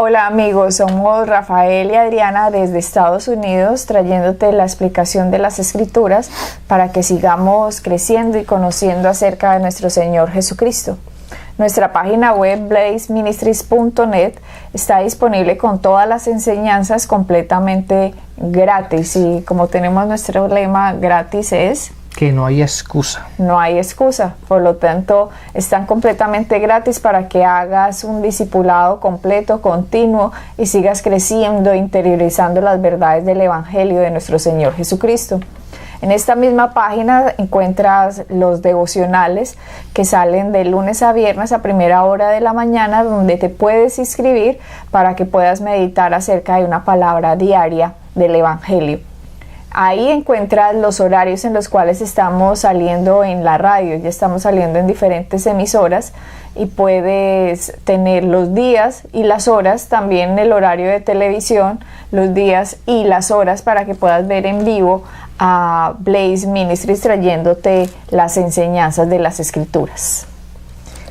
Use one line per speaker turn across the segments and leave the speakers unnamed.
Hola amigos, somos Rafael y Adriana desde Estados Unidos trayéndote la explicación de las Escrituras para que sigamos creciendo y conociendo acerca de nuestro Señor Jesucristo. Nuestra página web blazeministries.net está disponible con todas las enseñanzas completamente gratis y como tenemos nuestro lema gratis es
que no hay excusa.
No hay excusa, por lo tanto están completamente gratis para que hagas un discipulado completo, continuo y sigas creciendo, interiorizando las verdades del Evangelio de nuestro Señor Jesucristo. En esta misma página encuentras los devocionales que salen de lunes a viernes a primera hora de la mañana, donde te puedes inscribir para que puedas meditar acerca de una palabra diaria del Evangelio. Ahí encuentras los horarios en los cuales estamos saliendo en la radio, ya estamos saliendo en diferentes emisoras y puedes tener los días y las horas, también el horario de televisión, los días y las horas para que puedas ver en vivo a Blaze Ministries trayéndote las enseñanzas de las Escrituras.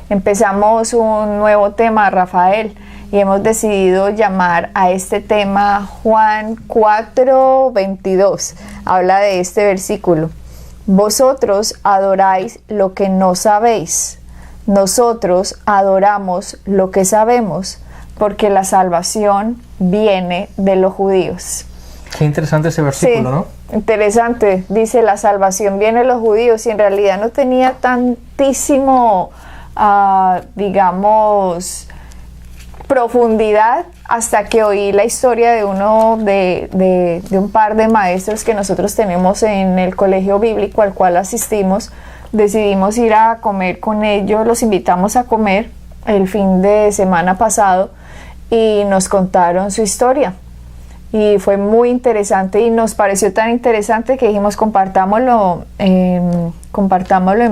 Empezamos un nuevo tema, Rafael, y hemos decidido llamar a este tema Juan 4:22. Habla de este versículo. Vosotros adoráis lo que no sabéis. Nosotros adoramos lo que sabemos, porque la salvación viene de los judíos.
Qué interesante ese versículo,
sí,
¿no?
Interesante. Dice, la salvación viene de los judíos, y en realidad no tenía tantísimo, digamos, profundidad hasta que oí la historia de un par de maestros que nosotros tenemos en el colegio bíblico al cual asistimos. Decidimos ir a comer con ellos, los invitamos a comer el fin de semana pasado y nos contaron su historia. Y fue muy interesante y nos pareció tan interesante que dijimos compartámoslo en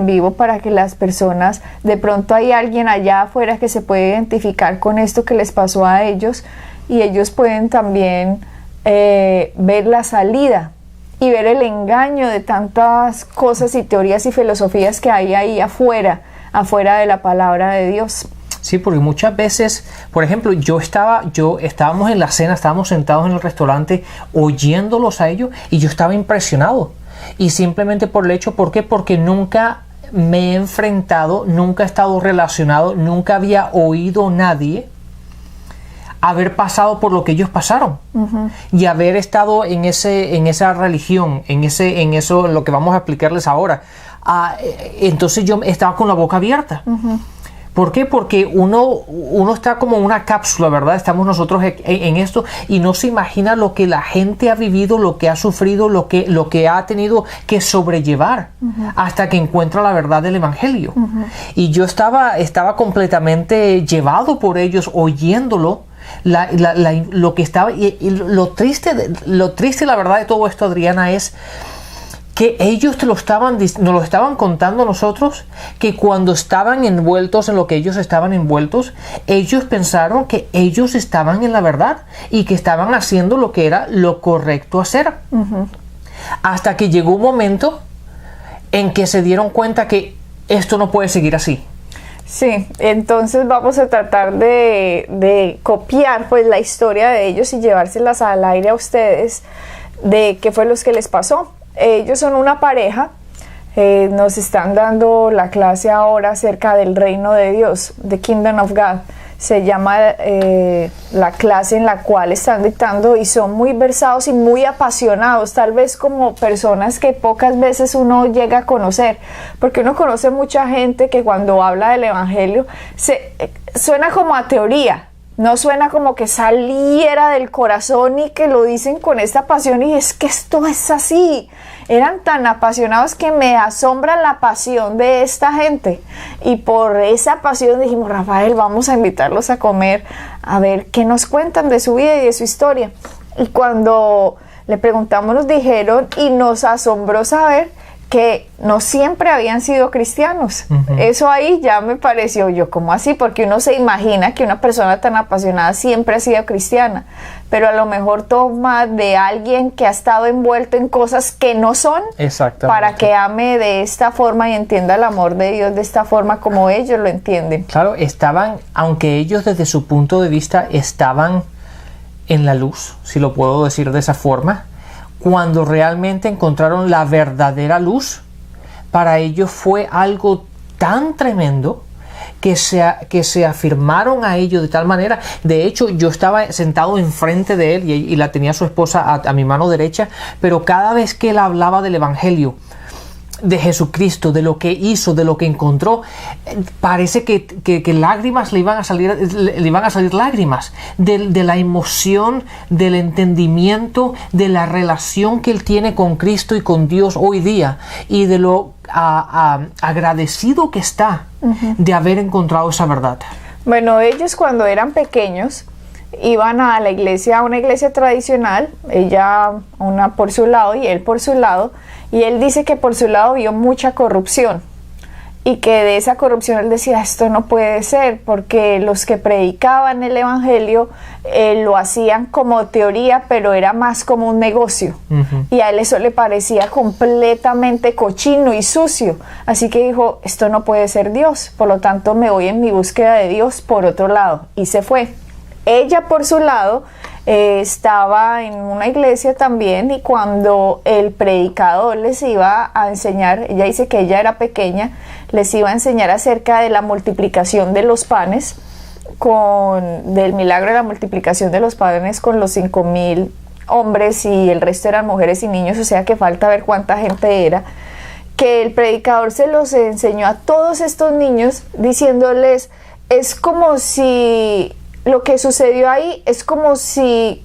vivo para que las personas, de pronto hay alguien allá afuera que se puede identificar con esto que les pasó a ellos y ellos pueden también ver la salida y ver el engaño de tantas cosas y teorías y filosofías que hay ahí afuera de la palabra de Dios.
Sí, porque muchas veces, por ejemplo, estábamos en la cena, estábamos sentados en el restaurante oyéndolos a ellos y yo estaba impresionado. Y simplemente por el hecho, ¿por qué? Porque nunca me he enfrentado, nunca he estado relacionado, nunca había oído a nadie haber pasado por lo que ellos pasaron. Uh-huh. Y haber estado en esa religión, en eso, lo que vamos a explicarles ahora. Entonces yo estaba con la boca abierta. Uh-huh. ¿Por qué? Porque uno está como una cápsula, ¿verdad? Estamos nosotros en esto y no se imagina lo que la gente ha vivido, lo que ha sufrido, lo que ha tenido que sobrellevar uh-huh. hasta que encuentra la verdad del Evangelio. Uh-huh. Y yo estaba completamente llevado por ellos, oyéndolo, lo que estaba... Y lo triste, la verdad de todo esto, Adriana, es que ellos nos lo estaban contando a nosotros, que cuando estaban envueltos en lo que ellos estaban envueltos, ellos pensaron que ellos estaban en la verdad y que estaban haciendo lo que era lo correcto hacer. Uh-huh. Hasta que llegó un momento en que se dieron cuenta que esto no puede seguir así.
Sí, entonces vamos a tratar de copiar pues la historia de ellos y llevárselas al aire a ustedes de qué fue lo que les pasó. Ellos son una pareja, nos están dando la clase ahora acerca del reino de Dios, The Kingdom of God, se llama la clase en la cual están dictando y son muy versados y muy apasionados, tal vez como personas que pocas veces uno llega a conocer, porque uno conoce mucha gente que cuando habla del Evangelio suena como a teoría. No suena como que saliera del corazón y que lo dicen con esta pasión y es que esto es así. Eran tan apasionados que me asombra la pasión de esta gente. Y por esa pasión dijimos, Rafael, vamos a invitarlos a comer, a ver qué nos cuentan de su vida y de su historia. Y cuando le preguntamos nos dijeron y nos asombró saber que no siempre habían sido cristianos. Eso ahí ya me pareció, yo, ¿cómo así? Porque uno se imagina que una persona tan apasionada siempre ha sido cristiana, pero a lo mejor toma de alguien que ha estado envuelto en cosas que no son, para que ame de esta forma y entienda el amor de Dios de esta forma como ellos lo entienden.
Claro, estaban, aunque ellos desde su punto de vista estaban en la luz, si lo puedo decir de esa forma, cuando realmente encontraron la verdadera luz, para ellos fue algo tan tremendo que se afirmaron a ellos de tal manera. De hecho, yo estaba sentado enfrente de él y la tenía su esposa a mi mano derecha, pero cada vez que él hablaba del Evangelio, de Jesucristo, de lo que hizo, de lo que encontró, parece que lágrimas le iban a salir lágrimas de la emoción, del entendimiento, de la relación que él tiene con Cristo y con Dios hoy día, y de lo agradecido que está de haber encontrado esa verdad.
Bueno, ellos cuando eran pequeños iban a la iglesia, a una iglesia tradicional, ella una por su lado y él por su lado, y él dice que por su lado vio mucha corrupción y que de esa corrupción él decía, esto no puede ser, porque los que predicaban el evangelio lo hacían como teoría, pero era más como un negocio, y a él eso le parecía completamente cochino y sucio, así que dijo, esto no puede ser Dios, por lo tanto me voy en mi búsqueda de Dios por otro lado, y se fue. Ella por su lado estaba en una iglesia también, y cuando el predicador les iba a enseñar, ella dice que ella era pequeña, les iba a enseñar acerca de la multiplicación de los panes, del milagro de la multiplicación de los panes con los 5,000 hombres y el resto eran mujeres y niños, o sea que falta ver cuánta gente era, que el predicador se los enseñó a todos estos niños diciéndoles, es como si... Lo que sucedió ahí es como si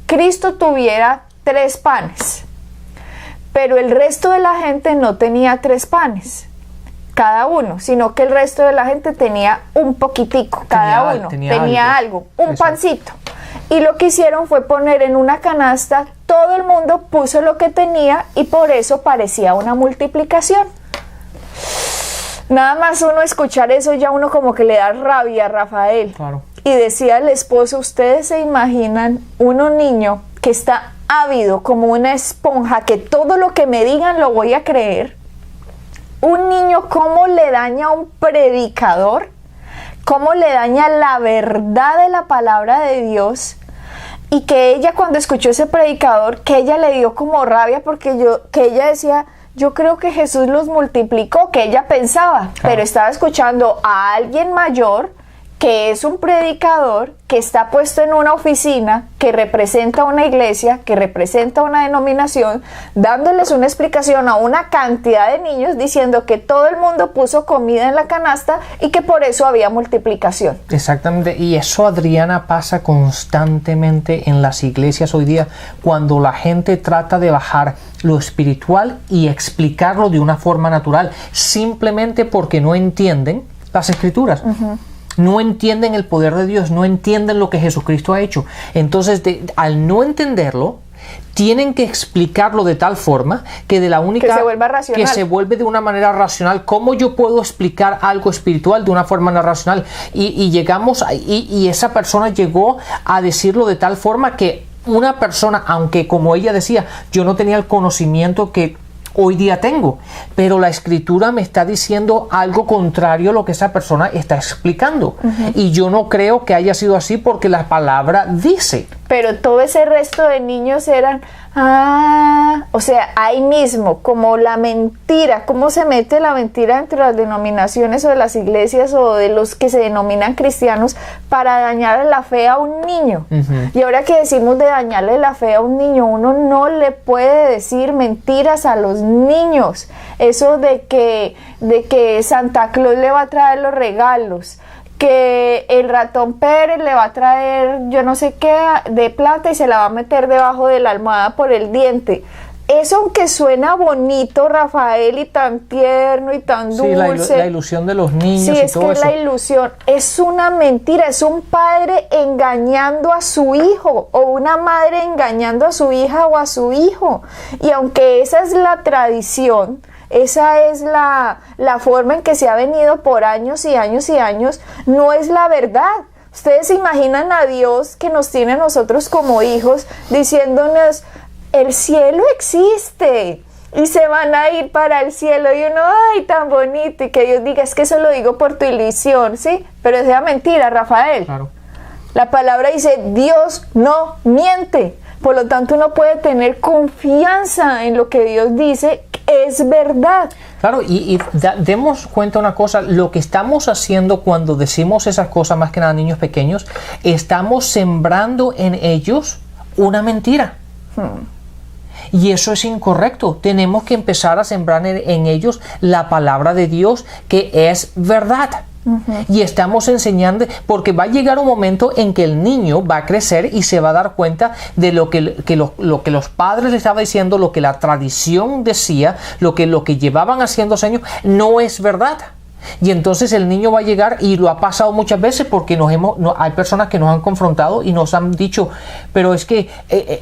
Cristo tuviera 3 panes, pero el resto de la gente no tenía 3 panes cada uno, sino que el resto de la gente tenía un poquitico, cada uno tenía algo, un pancito. Y lo que hicieron fue poner en una canasta, todo el mundo puso lo que tenía y por eso parecía una multiplicación. Nada más uno escuchar eso ya uno como que le da rabia a Rafael.
Claro.
Y decía el esposo, ¿ustedes se imaginan un niño que está ávido como una esponja, que todo lo que me digan lo voy a creer? Un niño, ¿cómo le daña a un predicador? ¿Cómo le daña la verdad de la palabra de Dios? Y que ella cuando escuchó ese predicador, que ella le dio como rabia porque que ella decía... Yo creo que Jesús los multiplicó, que ella pensaba, pero estaba escuchando a alguien mayor que es un predicador, que está puesto en una oficina, que representa una iglesia, que representa una denominación, dándoles una explicación a una cantidad de niños, diciendo que todo el mundo puso comida en la canasta y que por eso había multiplicación.
Exactamente, y eso, Adriana, pasa constantemente en las iglesias hoy día, cuando la gente trata de bajar lo espiritual y explicarlo de una forma natural, simplemente porque no entienden las escrituras. No entienden el poder de Dios, no entienden lo que Jesucristo ha hecho. Entonces, al no entenderlo, tienen que explicarlo de tal forma que de la única
que se vuelva racional,
que se vuelve de una manera racional. ¿Cómo yo puedo explicar algo espiritual de una forma no racional? Y llegamos y esa persona llegó a decirlo de tal forma que una persona, aunque como ella decía, yo no tenía el conocimiento que hoy día tengo, pero la escritura me está diciendo algo contrario a lo que esa persona está explicando, y yo no creo que haya sido así porque la palabra dice.
Pero todo ese resto de niños eran, o sea, ahí mismo, como la mentira, cómo se mete la mentira entre las denominaciones o de las iglesias o de los que se denominan cristianos para dañarle la fe a un niño. Y ahora que decimos de dañarle la fe a un niño, uno no le puede decir mentiras a los niños. Eso de que Santa Claus le va a traer los regalos, que el ratón Pérez le va a traer yo no sé qué de plata y se la va a meter debajo de la almohada por el diente. Eso, aunque suena bonito, Rafael, y tan tierno y tan dulce.
Sí, la ilusión de los niños,
sí, y todo eso. Sí, es que la ilusión es una mentira, es un padre engañando a su hijo o una madre engañando a su hija o a su hijo. Y aunque esa es la tradición, esa es la forma en que se ha venido por años y años y años, no es la verdad. Ustedes se imaginan a Dios que nos tiene a nosotros como hijos diciéndonos, el cielo existe y se van a ir para el cielo, y uno, ay, tan bonito, y que Dios diga, es que eso lo digo por tu ilusión, ¿sí? Pero es una mentira, Rafael.
Claro.
La palabra dice, Dios no miente. Por lo tanto, uno puede tener confianza en lo que Dios dice, es verdad.
Claro, demos cuenta una cosa, lo que estamos haciendo cuando decimos esas cosas, más que nada niños pequeños, estamos sembrando en ellos una mentira. Y eso es incorrecto. Tenemos que empezar a sembrar en ellos la palabra de Dios, que es verdad. Y estamos enseñando, porque va a llegar un momento en que el niño va a crecer y se va a dar cuenta de lo que los padres le estaban diciendo, lo que la tradición decía, lo que llevaban haciendo años, no es verdad. Y entonces el niño va a llegar, y lo ha pasado muchas veces, porque hay personas que nos han confrontado y nos han dicho, pero es que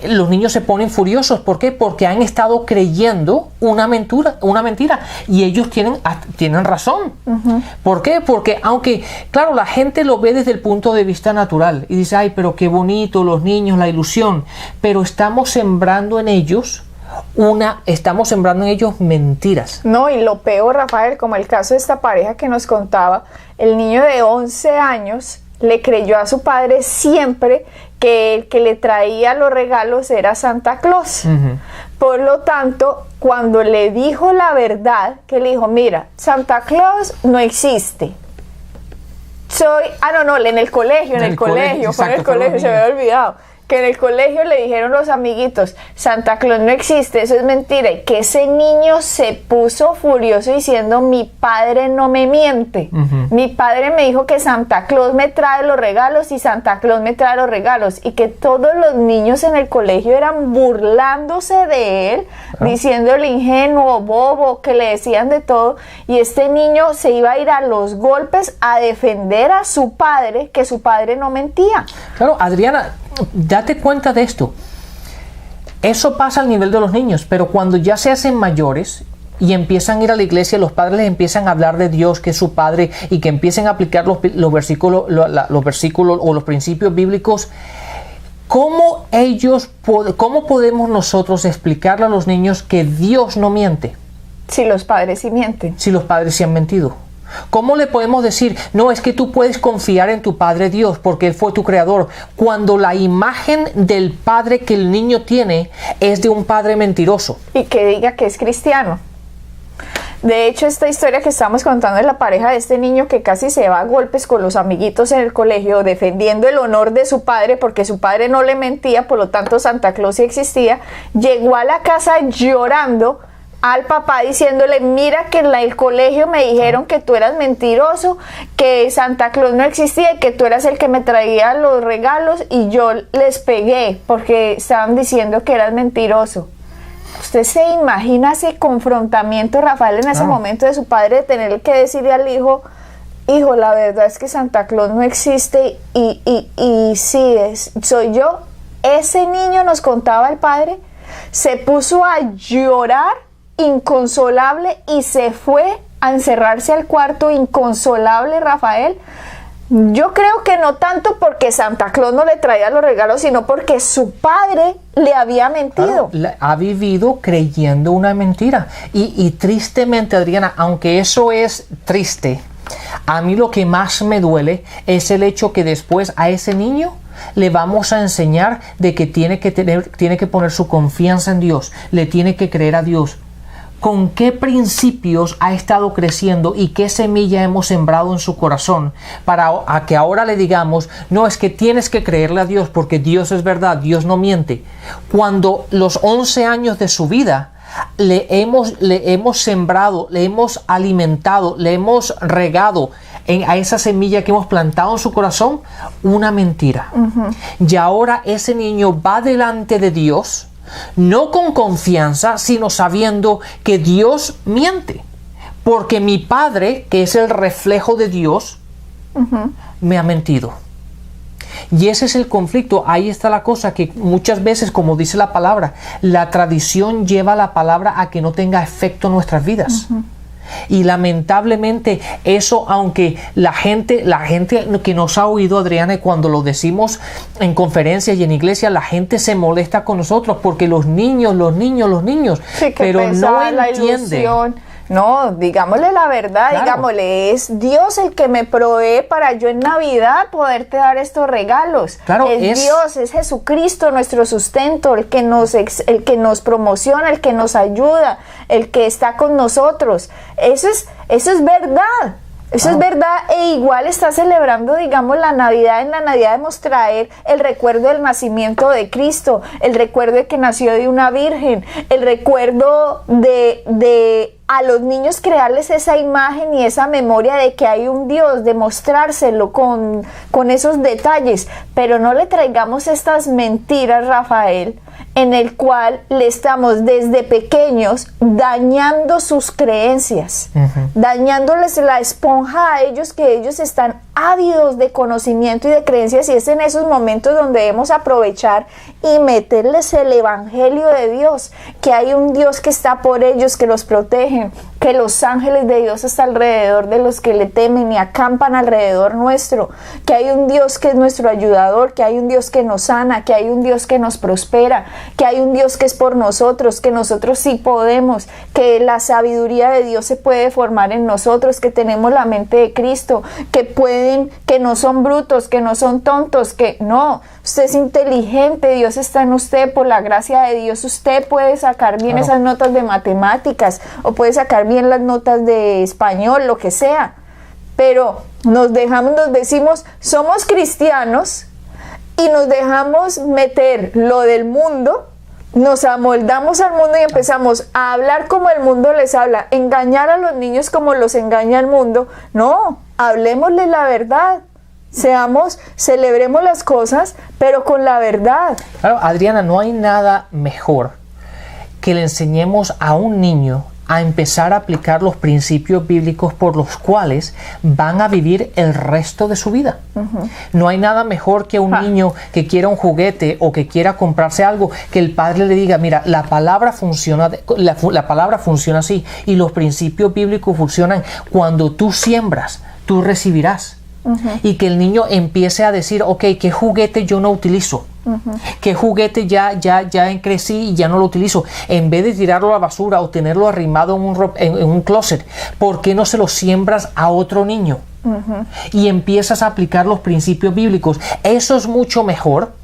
los niños se ponen furiosos. ¿Por qué? Porque han estado creyendo una mentira, y ellos tienen razón. ¿Por qué? Porque aunque, claro, la gente lo ve desde el punto de vista natural y dice, ay, pero qué bonito, los niños, la ilusión, pero estamos sembrando en ellos mentiras.
No, y lo peor, Rafael, como el caso de esta pareja que nos contaba, el niño de 11 años le creyó a su padre siempre que el que le traía los regalos era Santa Claus. Por lo tanto, cuando le dijo la verdad, que le dijo, mira, Santa Claus no existe. En el colegio, exacto, fue en el colegio, se me había olvidado. Que en el colegio le dijeron los amiguitos, Santa Claus no existe, eso es mentira, y que ese niño se puso furioso diciendo, mi padre no me miente, mi padre me dijo que Santa Claus me trae los regalos y Santa Claus me trae los regalos, y que todos los niños en el colegio eran burlándose de él, diciéndole ingenuo, bobo, que le decían de todo, y este niño se iba a ir a los golpes a defender a su padre, que su padre no mentía.
Claro, Adriana, date cuenta de esto. Eso pasa al nivel de los niños, pero cuando ya se hacen mayores y empiezan a ir a la iglesia, los padres les empiezan a hablar de Dios, que es su Padre, y que empiecen a aplicar los versículos o los principios bíblicos. ¿Cómo podemos nosotros explicarle a los niños que Dios no miente?
Si los padres sí mienten.
Si los padres sí han mentido. ¿Cómo le podemos decir, no, es que tú puedes confiar en tu Padre Dios porque Él fue tu creador, cuando la imagen del padre que el niño tiene es de un padre mentiroso?
Y que diga que es cristiano. De hecho, esta historia que estamos contando es la pareja de este niño que casi se va a golpes con los amiguitos en el colegio, defendiendo el honor de su padre, porque su padre no le mentía, por lo tanto Santa Claus sí existía. Llegó a la casa llorando al papá diciéndole, mira que en el colegio me dijeron que tú eras mentiroso, que Santa Claus no existía y que tú eras el que me traía los regalos, y yo les pegué porque estaban diciendo que eras mentiroso. ¿Usted se imagina ese confrontamiento, Rafael, en ese momento de su padre, de tener que decirle al hijo, la verdad es que Santa Claus no existe y sí, soy yo? Ese niño, nos contaba el padre, se puso a llorar inconsolable y se fue a encerrarse al cuarto inconsolable, Rafael. Yo creo que no tanto porque Santa Claus no le traía los regalos, sino porque su padre le había mentido.
Claro, ha vivido creyendo una mentira. Y tristemente, Adriana, aunque eso es triste, a mí lo que más me duele es el hecho que después a ese niño le vamos a enseñar de que tiene que poner su confianza en Dios, le tiene que creer a Dios. ¿Con qué principios ha estado creciendo y qué semilla hemos sembrado en su corazón para que ahora le digamos, no, es que tienes que creerle a Dios porque Dios es verdad, Dios no miente? Cuando los 11 años de su vida le hemos sembrado, le hemos alimentado, le hemos regado a esa semilla que hemos plantado en su corazón una mentira. Y ahora ese niño va delante de Dios, no con confianza, sino sabiendo que Dios miente, porque mi padre, que es el reflejo de Dios, me ha mentido. Y ese es el conflicto. Ahí está la cosa, que muchas veces, como dice la palabra, la tradición lleva a la palabra a que no tenga efecto en nuestras vidas. Y lamentablemente eso, aunque la gente que nos ha oído, Adriana, y cuando lo decimos en conferencias y en iglesia, la gente se molesta con nosotros porque los niños,
sí,
pero no entienden.
No, digámosle la verdad,
Claro.
Digámosle, es Dios el que me provee para yo en Navidad poderte dar estos regalos.
Claro,
es Dios, es Jesucristo nuestro sustento, el que nos promociona, el que nos ayuda, el que está con nosotros. Eso es verdad. Eso es verdad, e igual está celebrando, digamos, la Navidad. En la Navidad debemos traer el recuerdo del nacimiento de Cristo, el recuerdo de que nació de una virgen, el recuerdo de a los niños crearles esa imagen y esa memoria de que hay un Dios, de mostrárselo con esos detalles, pero no le traigamos estas mentiras, Rafael, en el cual le estamos desde pequeños dañando sus creencias, dañándoles la esponja a ellos, que ellos están ávidos de conocimiento y de creencias, y es en esos momentos donde debemos aprovechar y meterles el evangelio de Dios, que hay un Dios que está por ellos, que los protege, que los ángeles de Dios están alrededor de los que le temen y acampan alrededor nuestro, que hay un Dios que es nuestro ayudador, que hay un Dios que nos sana, que hay un Dios que nos prospera, que hay un Dios que es por nosotros, que nosotros sí podemos, que la sabiduría de Dios se puede formar en nosotros, que tenemos la mente de Cristo, que no son brutos, que no son tontos, que no, usted es inteligente, Dios está en usted, por la gracia de Dios usted puede sacar bien esas notas de matemáticas, o puede sacar bien las notas de español, lo que sea, pero nos decimos, somos cristianos, y nos dejamos meter lo del mundo, nos amoldamos al mundo y empezamos a hablar como el mundo les habla, engañar a los niños como los engaña el mundo. No, hablemosle la verdad, celebremos las cosas, pero con la verdad.
Claro, Adriana, no hay nada mejor que le enseñemos a un niño a empezar a aplicar los principios bíblicos por los cuales van a vivir el resto de su vida. No hay nada mejor que un niño que quiera un juguete o que quiera comprarse algo, que el padre le diga, mira, la palabra funciona así, y los principios bíblicos funcionan. Cuando tú siembras, tú recibirás. Y que el niño empiece a decir, ok, ¿qué juguete yo no utilizo? ¿Qué juguete ya crecí y ya no lo utilizo? En vez de tirarlo a la basura o tenerlo arrimado en un closet, ¿por qué no se lo siembras a otro niño? Y empiezas a aplicar los principios bíblicos. Eso es mucho mejor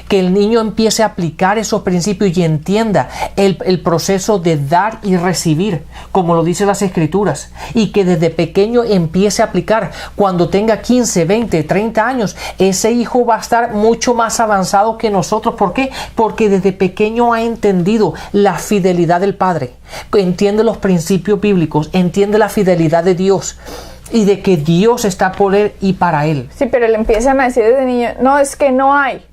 que el niño empiece a aplicar esos principios y entienda el proceso de dar y recibir, como lo dicen las Escrituras, y que desde pequeño empiece a aplicar. Cuando tenga 15, 20, 30 años, ese hijo va a estar mucho más avanzado que nosotros. ¿Por qué? Porque desde pequeño ha entendido la fidelidad del Padre, entiende los principios bíblicos, entiende la fidelidad de Dios, y de que Dios está por él y para él.
Sí, pero le empiezan a decir desde niño, no, es que no hay.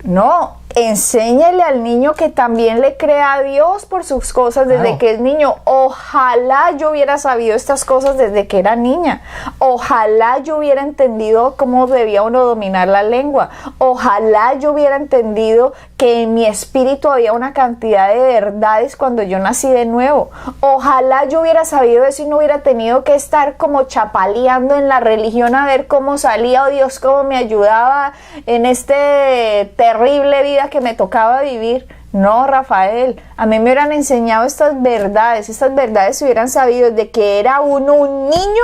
No, enséñale al niño que también le crea a Dios por sus cosas desde que es niño. Ojalá yo hubiera sabido estas cosas desde que era niña. Ojalá yo hubiera entendido cómo debía uno dominar la lengua. Ojalá yo hubiera entendido que en mi espíritu había una cantidad de verdades cuando yo nací de nuevo. Ojalá yo hubiera sabido eso y no hubiera tenido que estar como chapaleando en la religión a ver cómo salía, o Dios cómo me ayudaba en este terrible vida que me tocaba vivir. No, Rafael, a mí me hubieran enseñado estas verdades se hubieran sabido desde que era uno un niño,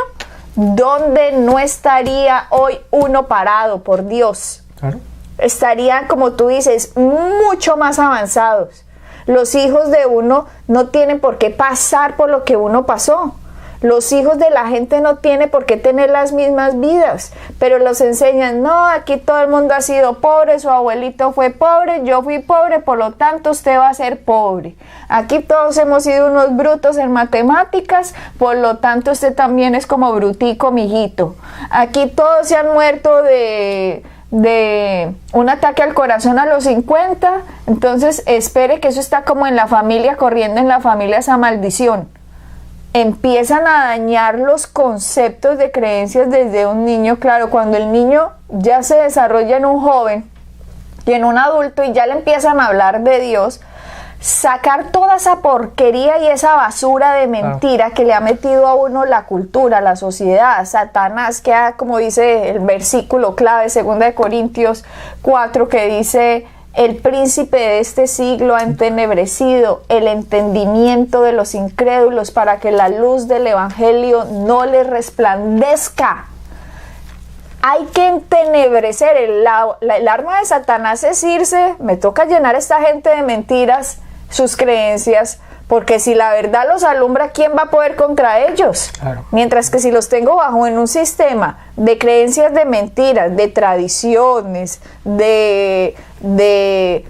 donde no estaría hoy uno parado, por Dios. Claro. Estarían, como tú dices, mucho más avanzados. Los hijos de uno no tienen por qué pasar por lo que uno pasó. Los hijos de la gente no tienen por qué tener las mismas vidas, pero los enseñan, no, aquí todo el mundo ha sido pobre, su abuelito fue pobre, yo fui pobre, por lo tanto usted va a ser pobre. Aquí todos hemos sido unos brutos en matemáticas, por lo tanto usted también es como brutico, mijito. Aquí todos se han muerto de un ataque al corazón a los 50, entonces espere que eso está como en la familia, corriendo en la familia esa maldición. empiezan a dañar los conceptos de creencias desde un niño. Claro, cuando el niño ya se desarrolla en un joven y en un adulto y ya le empiezan a hablar de Dios, sacar toda esa porquería y esa basura de mentira que le ha metido a uno la cultura, la sociedad, Satanás, que como dice el versículo clave, 2 Corintios 4, que dice: el príncipe de este siglo ha entenebrecido el entendimiento de los incrédulos para que la luz del evangelio no les resplandezca. Hay que entenebrecer. El arma de Satanás es irse, me toca llenar a esta gente de mentiras, sus creencias, porque si la verdad los alumbra, ¿quién va a poder contra ellos? Claro. Mientras que si los tengo bajo en un sistema de creencias de mentiras, de tradiciones, de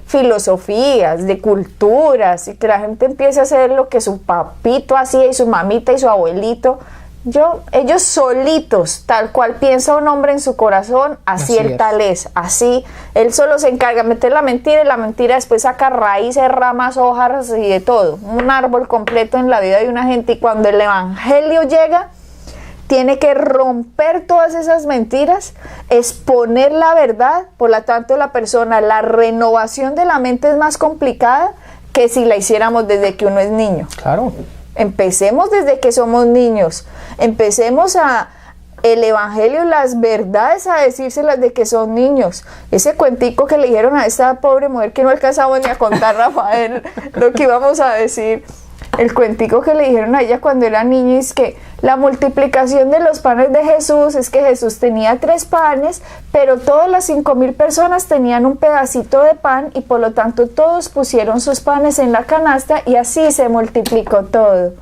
filosofías, de culturas, y que la gente empiece a hacer lo que su papito hacía y su mamita y su abuelito, ellos solitos, tal cual piensa un hombre en su corazón, así él tal es, así él solo se encarga de meter la mentira, y la mentira después saca raíces, ramas, hojas y de todo, un árbol completo en la vida de una gente. Y cuando el evangelio llega, tiene que romper todas esas mentiras, exponer la verdad. Por lo tanto, la renovación de la mente es más complicada que si la hiciéramos desde que uno es niño.
Claro.
Empecemos desde que somos niños, empecemos el evangelio, las verdades, a decírselas de que son niños. Ese cuentico que le dijeron a esta pobre mujer, que no alcanzamos ni a contar, Rafael, lo que íbamos a decir, el cuentico que le dijeron a ella cuando era niña, es que la multiplicación de los panes de Jesús es que Jesús tenía 3 panes, pero todas las 5,000 personas tenían un pedacito de pan, y por lo tanto todos pusieron sus panes en la canasta y así se multiplicó todo.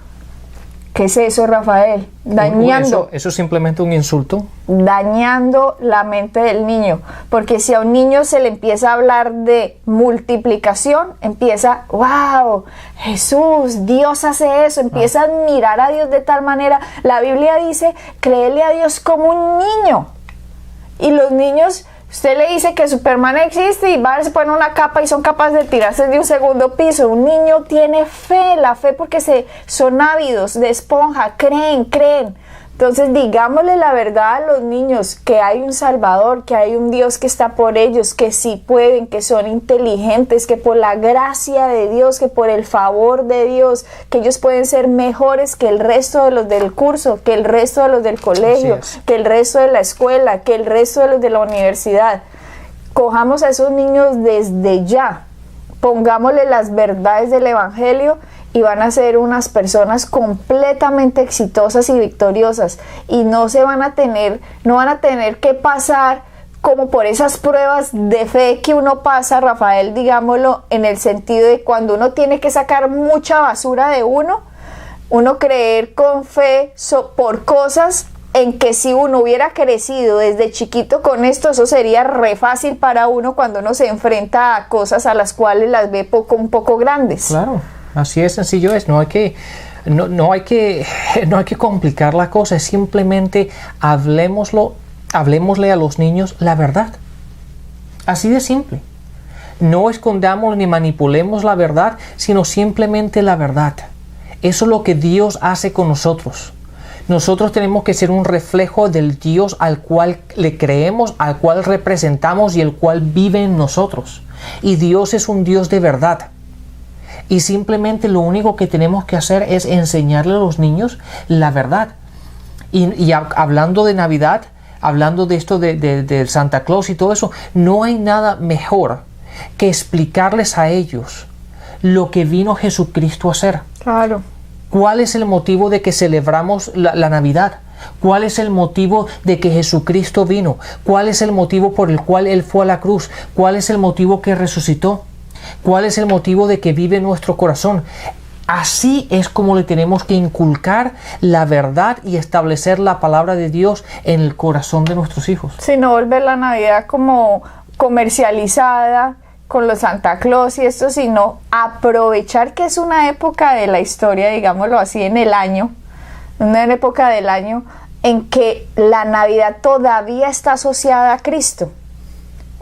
¿Qué es eso, Rafael? Dañando.
Eso es simplemente un insulto.
Dañando la mente del niño. Porque si a un niño se le empieza a hablar de multiplicación, empieza: wow, Jesús, Dios hace eso. Empieza a admirar a Dios de tal manera. La Biblia dice: créele a Dios como un niño. Y los niños, usted le dice que Superman existe y se pone una capa y son capaces de tirarse de un segundo piso. Un niño tiene fe, la fe, porque son ávidos de esponja, creen. Entonces digámosle la verdad a los niños, que hay un Salvador, que hay un Dios que está por ellos, que sí pueden, que son inteligentes, que por la gracia de Dios, que por el favor de Dios, que ellos pueden ser mejores que el resto de los del curso, que el resto de los del colegio, que el resto de la escuela, que el resto de los de la universidad. Cojamos a esos niños desde ya, pongámosle las verdades del evangelio, y van a ser unas personas completamente exitosas y victoriosas, y no van a tener que pasar como por esas pruebas de fe que uno pasa, Rafael, digámoslo, en el sentido de cuando uno tiene que sacar mucha basura de uno creer con fe por cosas en que si uno hubiera crecido desde chiquito con esto, eso sería re fácil para uno cuando uno se enfrenta a cosas a las cuales las ve un poco grandes.
Claro. Así de sencillo es, no hay que complicar la cosa, es simplemente hablemosle a los niños la verdad. Así de simple. No escondamos ni manipulemos la verdad, sino simplemente la verdad. Eso es lo que Dios hace con nosotros. Nosotros tenemos que ser un reflejo del Dios al cual le creemos, al cual representamos y el cual vive en nosotros. Y Dios es un Dios de verdad. Y simplemente lo único que tenemos que hacer es enseñarle a los niños la verdad. Y hablando de Navidad, hablando de esto de Santa Claus y todo eso, no hay nada mejor que explicarles a ellos lo que vino Jesucristo a hacer.
Claro.
¿Cuál es el motivo de que celebramos la Navidad? ¿Cuál es el motivo de que Jesucristo vino? ¿Cuál es el motivo por el cual Él fue a la cruz? ¿Cuál es el motivo que resucitó? ¿Cuál es el motivo de que vive en nuestro corazón? Así es como le tenemos que inculcar la verdad y establecer la palabra de Dios en el corazón de nuestros hijos.
Si no volver la Navidad como comercializada con los Santa Claus y esto, sino aprovechar que es una época de la historia, digámoslo así, en el año, una época del año en que la Navidad todavía está asociada a Cristo,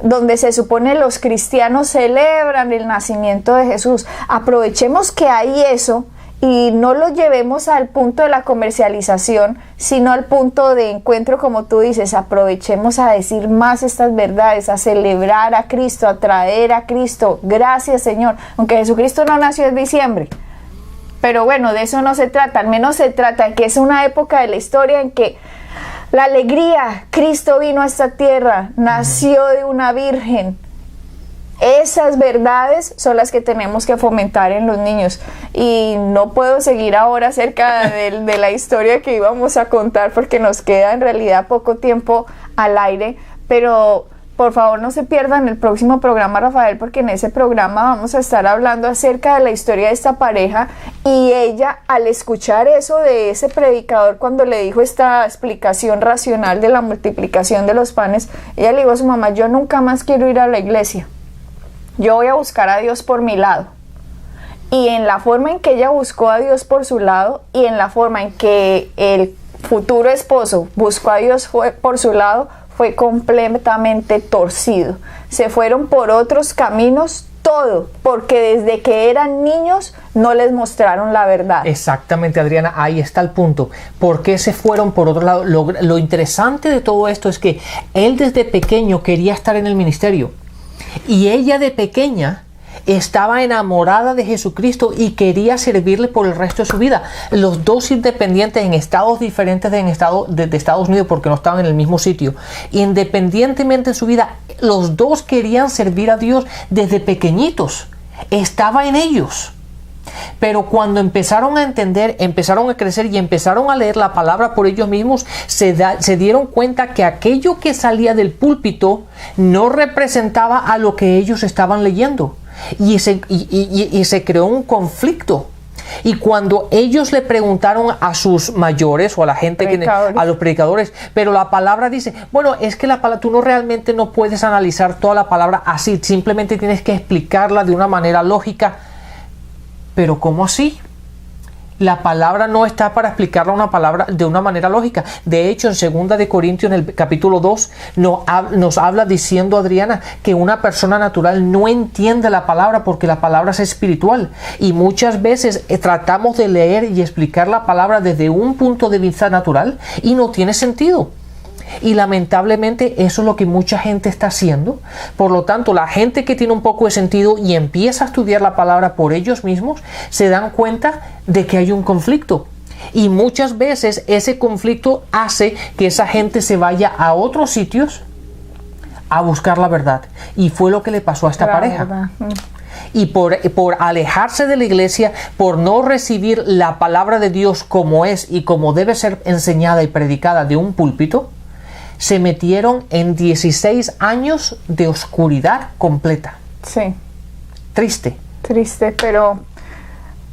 donde se supone los cristianos celebran el nacimiento de Jesús. Aprovechemos que hay eso y no lo llevemos al punto de la comercialización, sino al punto de encuentro, como tú dices. Aprovechemos a decir más estas verdades, a celebrar a Cristo, a traer a Cristo. Gracias, Señor. Aunque Jesucristo no nació en diciembre, pero bueno, de eso no se trata. Al menos se trata de que es una época de la historia en que la alegría, Cristo vino a esta tierra, nació de una virgen. Esas verdades son las que tenemos que fomentar en los niños. Y no puedo seguir ahora acerca de la historia que íbamos a contar, porque nos queda en realidad poco tiempo al aire, pero por favor no se pierdan el próximo programa, Rafael, porque en ese programa vamos a estar hablando acerca de la historia de esta pareja. Y ella, al escuchar eso de ese predicador, cuando le dijo esta explicación racional de la multiplicación de los panes, ella le dijo a su mamá: yo nunca más quiero ir a la iglesia, yo voy a buscar a Dios por mi lado. Y en la forma en que ella buscó a Dios por su lado, y en la forma en que el futuro esposo buscó a Dios por su lado, fue completamente torcido. Se fueron por otros caminos, todo, porque desde que eran niños no les mostraron la verdad.
Exactamente, Adriana, ahí está el punto. ¿Por qué se fueron por otro lado? Lo interesante de todo esto es que él desde pequeño quería estar en el ministerio, y ella de pequeña estaba enamorada de Jesucristo y quería servirle por el resto de su vida. Los dos independientes en estados diferentes de Estados Unidos, porque no estaban en el mismo sitio. Independientemente de su vida, los dos querían servir a Dios desde pequeñitos. Estaba en ellos. Pero cuando empezaron a entender, empezaron a crecer y empezaron a leer la palabra por ellos mismos, se dieron cuenta que aquello que salía del púlpito no representaba a lo que ellos estaban leyendo. Y se creó un conflicto. Y cuando ellos le preguntaron a sus mayores o a la gente, a los predicadores, pero la palabra dice, bueno, es que la palabra, tú realmente no puedes analizar toda la palabra así, simplemente tienes que explicarla de una manera lógica. Pero ¿cómo así? La palabra no está para explicarla una palabra de una manera lógica. De hecho, en 2 de Corintios, en el capítulo 2, nos habla diciendo, Adriana, que una persona natural no entiende la palabra porque la palabra es espiritual. Y muchas veces tratamos de leer y explicar la palabra desde un punto de vista natural y no tiene sentido. Y lamentablemente eso es lo que mucha gente está haciendo. Por lo tanto, la gente que tiene un poco de sentido y empieza a estudiar la palabra por ellos mismos, se dan cuenta de que hay un conflicto. Y muchas veces ese conflicto hace que esa gente se vaya a otros sitios a buscar la verdad. Y fue lo que le pasó a esta pareja. Y por alejarse de la iglesia, por no recibir la palabra de Dios como es y como debe ser enseñada y predicada de un púlpito, se metieron en 16 años de oscuridad completa.
Sí.
Triste.
Triste, pero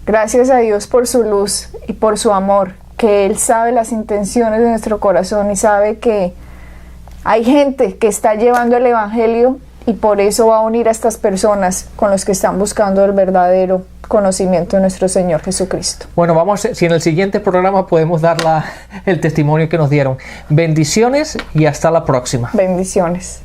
gracias a Dios por su luz y por su amor, que Él sabe las intenciones de nuestro corazón y sabe que hay gente que está llevando el evangelio, y por eso va a unir a estas personas con los que están buscando el verdadero conocimiento de nuestro Señor Jesucristo.
Bueno, vamos, si en el siguiente programa podemos dar el testimonio que nos dieron. Bendiciones y hasta la próxima.
Bendiciones.